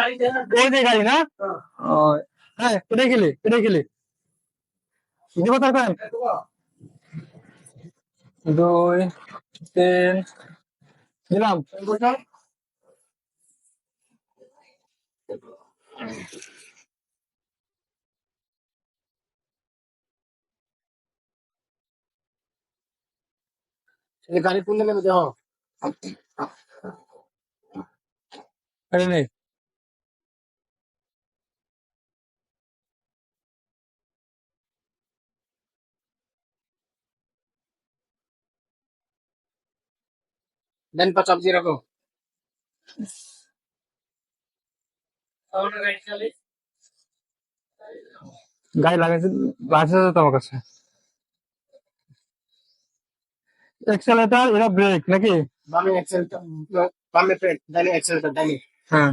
এই যে গাড়ি না ও, হ্যাঁ এটাই খেলি দিব তার কয়েন 2 3 দিলাম গাড়ি কোন নেবে দেখো আরে নেই দেন পা চাপ দিয়ে রাখো গাড়ি লাগাইছে লাইসেন্স আছে আমার কাছে এক্সেলেটর এটা ব্রেক নাকি বামে এক্সেলটা বামে প্লেট ডানে এক্সেলটা ডানে হ্যাঁ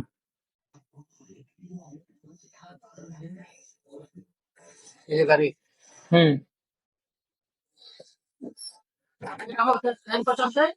এই যে গাড়ি হুম আমার দেন পা চাপ দেয়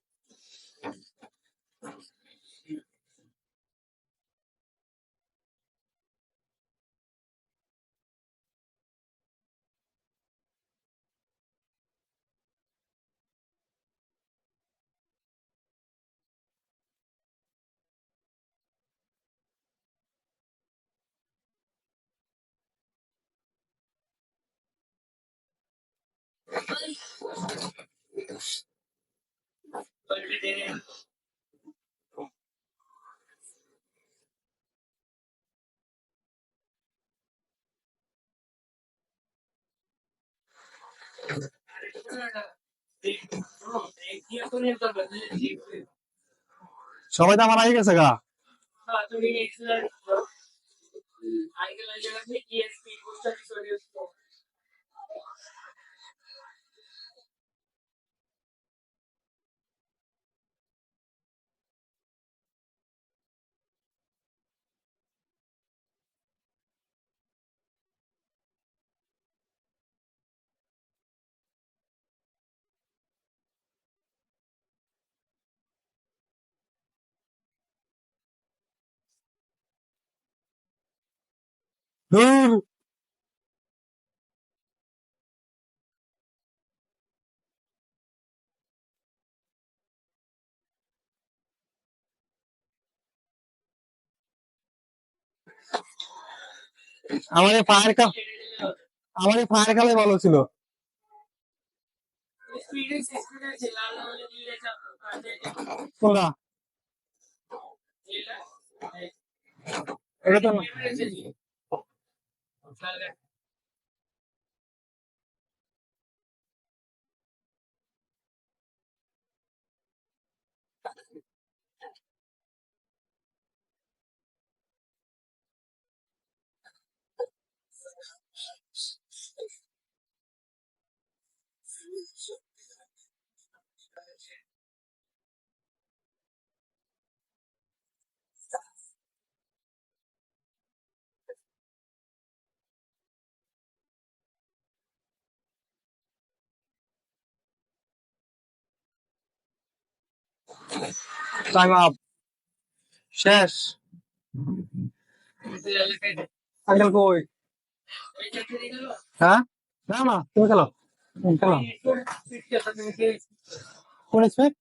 সবাই তো আমার আগে গেছে গা ধুর, আমার এই ফায়ার কাপ আমার এই ফায়ার কালে ভালো ছিল তোরা এটা তো টাইম আপ শেষ আঙ্কেল কই হ্যাঁ না না তুমি খেলো খেলো কোন স্পেক